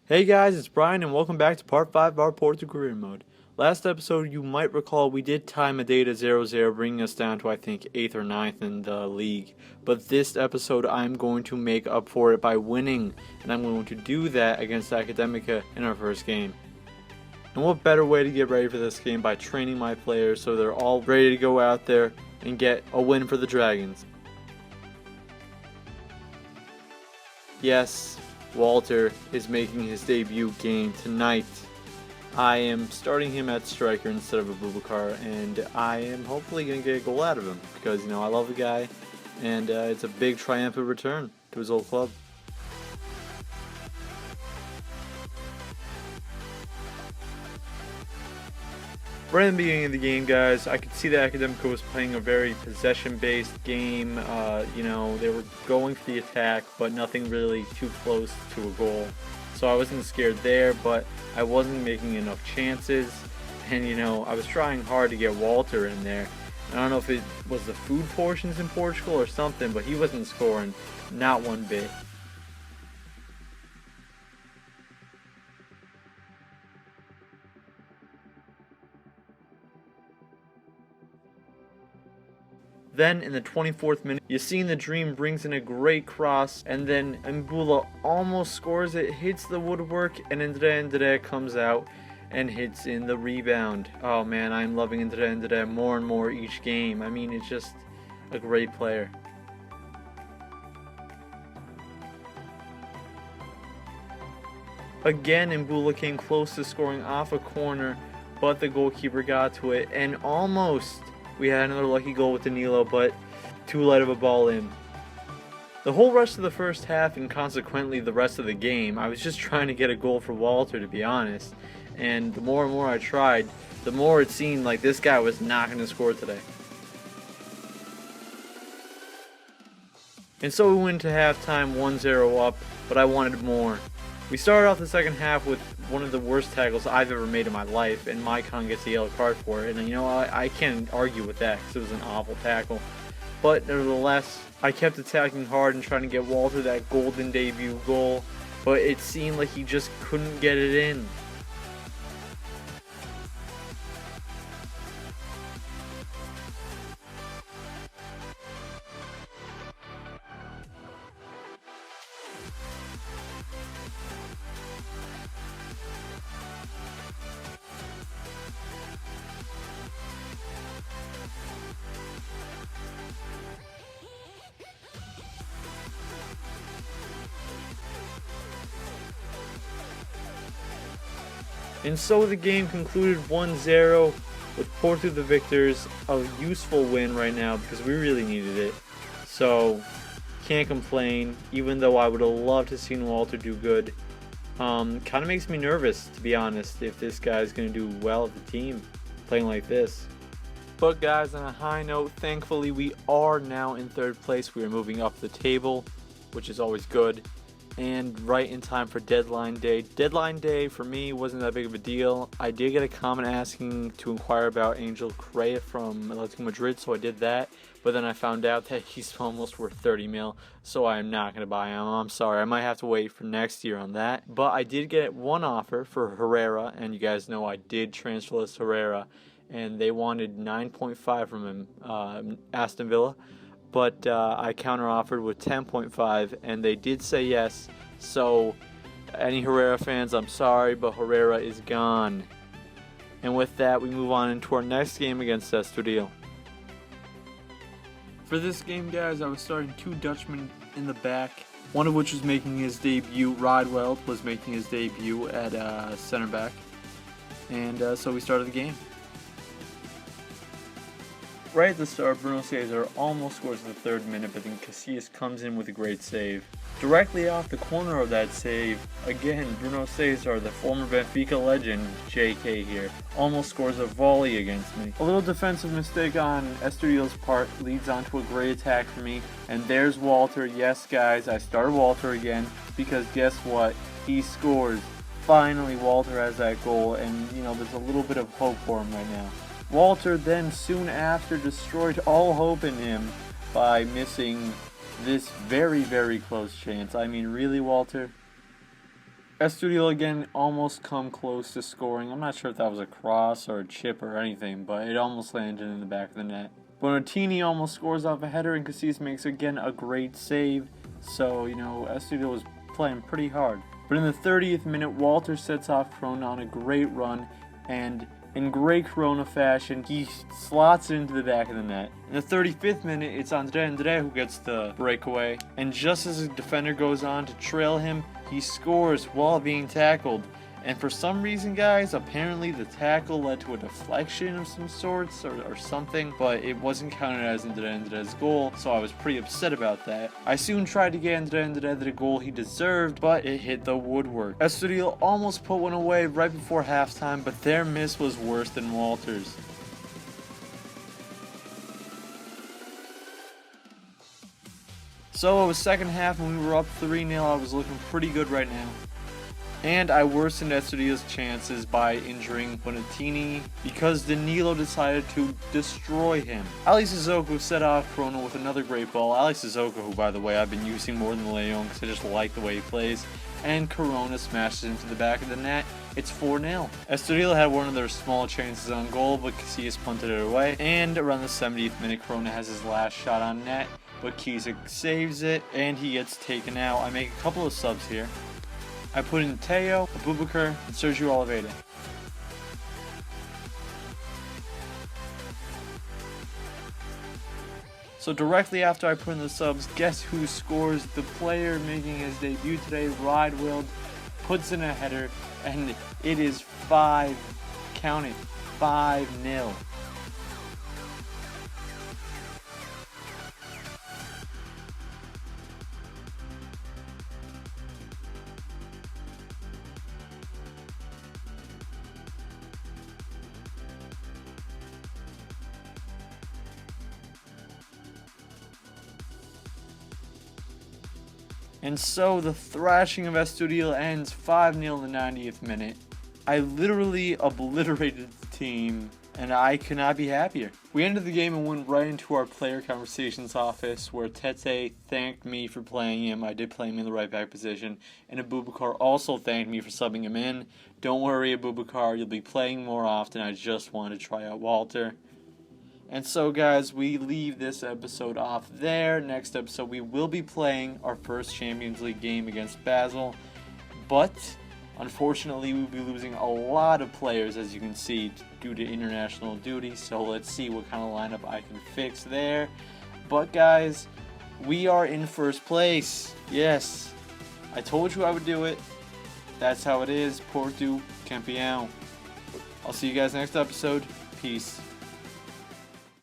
Hey guys, it's Brian and welcome back to part 5 of our Porto career mode. Last episode, you might recall we did tie Madeira 0-0, bringing us down to I think 8th or 9th in the league. But this episode, I'm going to make up for it by winning, and I'm going to do that against Académica in our first game. And what better way to get ready for this game by training my players so they're all ready to go out there and get a win for the Dragons. Yes, Walter is making his debut game tonight. I am starting him at striker instead of Abubakar, and I am hopefully going to get a goal out of him because, I love the guy, and it's a big triumphant return to his old club. Right in the beginning of the game, guys, I could see that Académica was playing a very possession-based game. They were going for the attack, but nothing really too close to a goal. So I wasn't scared there, but I wasn't making enough chances. And, I was trying hard to get Walter in there. I don't know if it was the food portions in Portugal or something, but he wasn't scoring, not one bit. Then in the 24th minute, Yassine the Dream brings in a great cross, and then Mbula almost scores it, hits the woodwork, and Andre comes out and hits in the rebound. Oh man, I'm loving Andre more and more each game. I mean, it's just a great player. Again, Mbula came close to scoring off a corner, but the goalkeeper got to it, and almost we had another lucky goal with Danilo, but too light of a ball in. The whole rest of the first half, and consequently the rest of the game, I was just trying to get a goal for Walter, to be honest. And the more and more I tried, the more it seemed like this guy was not going to score today. And so we went to halftime 1-0 up, but I wanted more. We started off the second half with one of the worst tackles I've ever made in my life, and Maicon gets a yellow card for it. And I can't argue with that because it was an awful tackle. But nevertheless, I kept attacking hard and trying to get Walter that golden debut goal, but it seemed like he just couldn't get it in. And so the game concluded 1-0 with Porto the victors. A useful win right now because we really needed it. So can't complain, even though I would have loved to see Walter do good. Kind of makes me nervous, to be honest, if this guy's going to do well at the team playing like this. But guys, on a high note, thankfully we are now in third place. We are moving up the table, which is always good. And right in time for deadline day. Deadline day for me wasn't that big of a deal. I did get a comment asking to inquire about Angel Correa from Atletico Madrid, so I did that. But then I found out that he's almost worth 30 mil, so I'm not going to buy him. I'm sorry, I might have to wait for next year on that. But I did get one offer for Herrera, and you guys know I did transfer list Herrera, and they wanted 9.5 from him, Aston Villa. But I counter-offered with 10.5, and they did say yes. So, any Herrera fans, I'm sorry, but Herrera is gone. And with that, we move on into our next game against Estoril. For this game, guys, I was starting two Dutchmen in the back, one of which was making his debut. Rideweld was making his debut at center back. And so we started the game. Right at the start, Bruno Cesar almost scores in the 3rd minute, but then Casillas comes in with a great save. Directly off the corner of that save, again, Bruno Cesar, the former Benfica legend, JK here, almost scores a volley against me. A little defensive mistake on Estoril's part leads on to a great attack for me, and there's Walter. Yes, guys, I started Walter again, because guess what? He scores. Finally, Walter has that goal, and, there's a little bit of hope for him right now. Walter then soon after destroyed all hope in him by missing this very, very close chance. I mean, really, Walter? Estoril again almost come close to scoring. I'm not sure if that was a cross or a chip or anything, but it almost landed in the back of the net. Bonatini almost scores off a header, and Cassis makes again a great save. So, Estoril was playing pretty hard. But in the 30th minute, Walter sets off Corona on a great run, and in great Corona fashion, he slots it into the back of the net. In the 35th minute, it's Andre who gets the breakaway, and just as the defender goes on to trail him, he scores while being tackled. And for some reason, guys, apparently the tackle led to a deflection of some sorts or something, but it wasn't counted as Andre's goal, so I was pretty upset about that. I soon tried to get Andre the goal he deserved, but it hit the woodwork. Estoril almost put one away right before halftime, but their miss was worse than Walter's. So it was second half and we were up 3-0. I was looking pretty good right now. And I worsened Estoril's chances by injuring Bonatini because Danilo decided to destroy him. Ali Sissoko set off Corona with another great ball. Ali Sissoko, who by the way I've been using more than Leon because I just like the way he plays. And Corona smashes into the back of the net. It's 4-0. Estoril had one of their small chances on goal, but Casillas punted it away. And around the 70th minute, Corona has his last shot on net, but Kiesic saves it, and he gets taken out. I make a couple of subs here. I put in Teo, Abubakar, and Sergio Oliveira. So directly after I put in the subs, guess who scores? The player making his debut today, Ridewild, puts in a header, and it is 5-0. And so the thrashing of Estoril ends 5-0 in the 90th minute. I literally obliterated the team, and I could not be happier. We ended the game and went right into our player conversations office, where Tete thanked me for playing him. I did play him in the right back position, and Abubakar also thanked me for subbing him in. Don't worry, Abubakar, you'll be playing more often. I just wanted to try out Walter. And so, guys, we leave this episode off there. Next episode, we will be playing our first Champions League game against Basel. But, unfortunately, we'll be losing a lot of players, as you can see, due to international duty. So let's see what kind of lineup I can fix there. But, guys, we are in first place. Yes, I told you I would do it. That's how it is. Porto campeão. I'll see you guys next episode. Peace.